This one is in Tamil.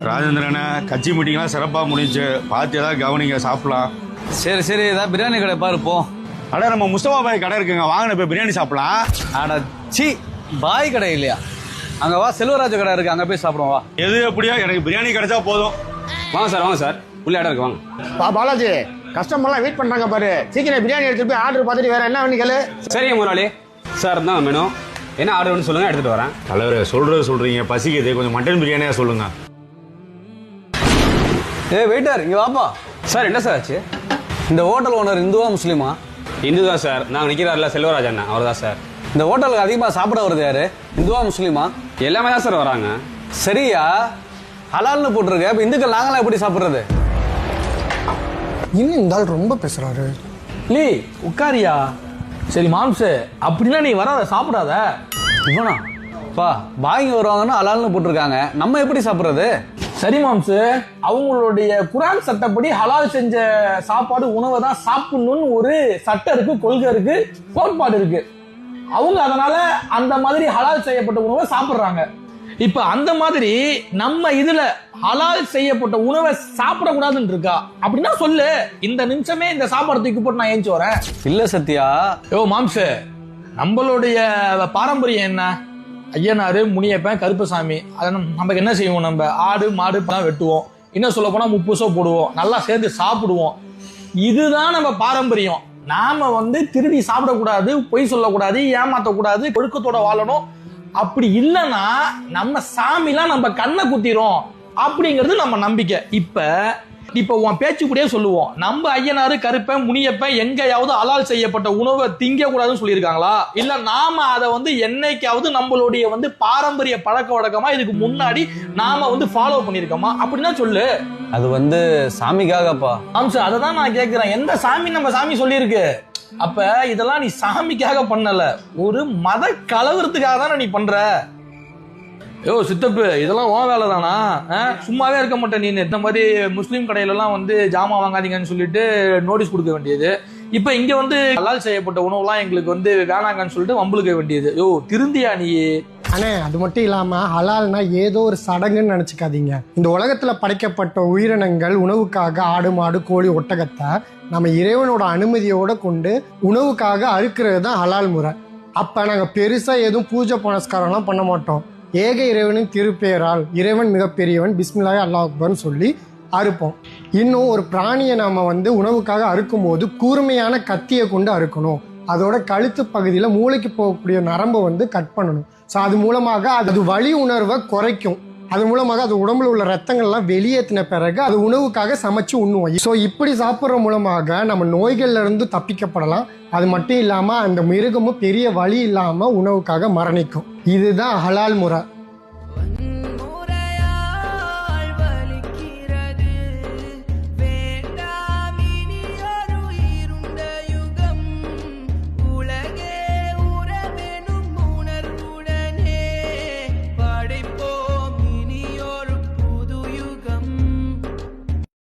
ராஜேந்திரனை கட்சி மீட்டிங்லாம் சிறப்பாக முடிஞ்சு பார்த்து ஏதாவது கவனிங்க சாப்பிடலாம். சரி சரி ஏதாவது பிரியாணி கடை பாருப்போம். அட நம்ம முஸ்தபா பாய் கடை இருக்குங்க, வாங்கின போய் பிரியாணி சாப்பிடலாம். அட சி பாய் கடை இல்லையா, அங்கே வா செல்வராஜ கடை இருக்கு, அங்கே போய் சாப்பிடுவோம் வா. எது எப்படியா, எனக்கு பிரியாணி கிடைச்சா போதும். வாங்க சார் உள்ள இடம் இருக்கு வாங்க. பாலாஜி கஸ்டமர்லாம் வெயிட் பண்றாங்க பாரு, சீக்கிரம் பிரியாணி எடுத்துட்டு போய் ஆர்டர் பார்த்துட்டு வேற என்ன வேணும் கேளு. சரிங்க முதலாளி, சார் தான் மெனு என்ன ஆர்டர் வேணும்னு சொல்லுங்க, எடுத்துட்டு வரேன். தலைவரே சொல்றீங்க, பசிக்குது, கொஞ்சம் மட்டன் பிரியாணியா சொல்லுங்க. வெயிட்டர் இங்கே வாப்பா. சார் என்ன சார் ஆச்சு? இந்த ஹோட்டல் ஓனர் இந்துவா முஸ்லீமா? இந்து தான் சார், நாங்கள் நிற்கிறாரில்ல செல்வராஜ் அண்ணா அவர் தான் சார். இந்த ஹோட்டலுக்கு அதிகமாக சாப்பிட வருது யாரு, இந்துவா முஸ்லீமா? எல்லாமே தான் சார் வராங்க. சரியா, ஹலால்னு போட்டிருக்கு, அப்போ இந்துக்கள் நாங்களாம் எப்படி சாப்பிட்றது? இன்னும் இந்த ஆள் ரொம்ப பேசுறாரு. லீ உட்காரியா. சரி மாம்சு, அப்படின்னா நீ வராத, சாப்பிடாத. இவனா பா பாய்ங்க வருவாங்கன்னா ஹலால்னு போட்டிருக்காங்க, நம்ம எப்படி சாப்பிட்றது? சரி மாம்சு, அவங்களுடைய குரான் சட்டப்படி ஹலால் செஞ்ச சாப்பாடு உணவை தான் சாப்பிடணும்னு ஒரு சட்டம் இருக்கு, கொள்கை இருக்கு, கோட்பாடு இருக்கு. அவங்க அதனால அந்த மாதிரி ஹலால் செய்யப்பட்ட உணவை சாப்பிடுறாங்க. இப்ப அந்த மாதிரி நம்ம இதுல ஹலால் செய்யப்பட்ட உணவை சாப்பிடக்கூடாதுன்னு இருக்கா அப்படின்னா சொல்லு, இந்த நிமிஷமே இந்த சாப்பாடு தூக்கி போட்டு நான் ஏஞ்சி வரேன். இல்ல சத்யா. யோ மாம்சு, நம்மளுடைய பாரம்பரியம் என்ன? ஐயனாரு, முனியப்பன், கருப்பசாமி, அதை நமக்கு என்ன செய்வோம்? நம்ம ஆடு மாடு தான் வெட்டுவோம், இன்னும் சொல்ல போனா முப்புசோ போடுவோம், நல்லா சேர்ந்து சாப்பிடுவோம். இதுதான் நம்ம பாரம்பரியம். நாம திருடி சாப்பிடக்கூடாது, பொய் சொல்லக்கூடாது, ஏமாத்தக்கூடாது, ஒழுக்கத்தோட வாழணும். அப்படி இல்லைன்னா நம்ம சாமிலாம் நம்ம கண்ணை குத்திரும் அப்படிங்கிறது நம்ம நம்பிக்கை. இப்ப உன் பேச்சு கூடயே சொல்லுவோம், நம்ம ஐயனாரு, கருப்பன், முனியப்பன் எங்கேயாவது ஹலால் செய்யப்பட்ட உணவை திங்க கூடாதுன்னு சொல்லியிருக்காங்களா? இல்ல நாம அதை என்னைக்காவது நம்மளுடைய பாரம்பரிய பழக்க வழக்கமா இதுக்கு முன்னாடி நாம ஃபாலோ பண்ணிருக்கோமா? அப்படின்னா சொல்லு. அது சாமிக்காகப்பா. அம்சா, அதை தான் நான் கேட்கிறேன், எந்த சாமி நம்ம சாமி சொல்லியிருக்கு? அப்ப இதெல்லாம் நீ சாமிக்காக பண்ணல, ஒரு மத கலவரத்துக்காக தானே நீ பண்ற. யோ சித்தப்பு, இதெல்லாம் உன் வேலை தானா? சும்மாவே இருக்க மாட்டேன் நீ. இந்த மாதிரி முஸ்லீம் கடையிலலாம் ஜாமான் வாங்காதீங்கன்னு சொல்லிட்டு நோட்டீஸ் கொடுக்க வேண்டியது, இப்ப இங்க ஹலால் செய்யப்பட்ட உணவுலாம் எங்களுக்கு வேணாங்கன்னு சொல்லிட்டு வம்புழுக்க வேண்டியது. யோ திருந்தியா நீ? அண்ணே, அது மட்டும் இல்லாம ஹலால்னா ஏதோ ஒரு சடங்குன்னு நினைச்சுக்காதீங்க. இந்த உலகத்துல படைக்கப்பட்ட உயிரினங்கள் உணவுக்காக ஆடு மாடு கோழி ஒட்டகத்தை நம்ம இறைவனோட அனுமதியோட கொண்டு உணவுக்காக அறுக்கிறது தான் ஹலால் முறை. அப்ப நாங்க பெருசா எதுவும் பூஜை புனஸ்காரம்லாம் பண்ண மாட்டோம். ஏக இறைவனின் திருப்பெயரால் இறைவன் மிகப்பெரியவன், பிஸ்மில்லாஹி அல்லாஹ் அக்பர்னு சொல்லி அறுப்போம். இன்னும் ஒரு பிராணியை நாம உணவுக்காக அறுக்கும் போது கூர்மையான கத்தியை கொண்டு அறுக்கணும். அதோட கழுத்து பகுதியில் மூளைக்கு போகக்கூடிய நரம்பை கட் பண்ணணும். ஸோ அது மூலமாக அது வலி உணர்வை குறைக்கும். அது மூலமாக அது உடம்புல உள்ள ரத்தங்கள்லாம் வெளியேற்றின பிறகு அது உணவுக்காக சமைச்சு உண்ணுவோம். ஸோ இப்படி சாப்பிட்ற மூலமாக நம்ம நோய்கள்ல இருந்து தப்பிக்கப்படலாம். அது மட்டும் இல்லாமல் அந்த மிருகமும் பெரிய வலி இல்லாமல் உணவுக்காக மரணிக்கும். இதுதான் ஹலால் முறை.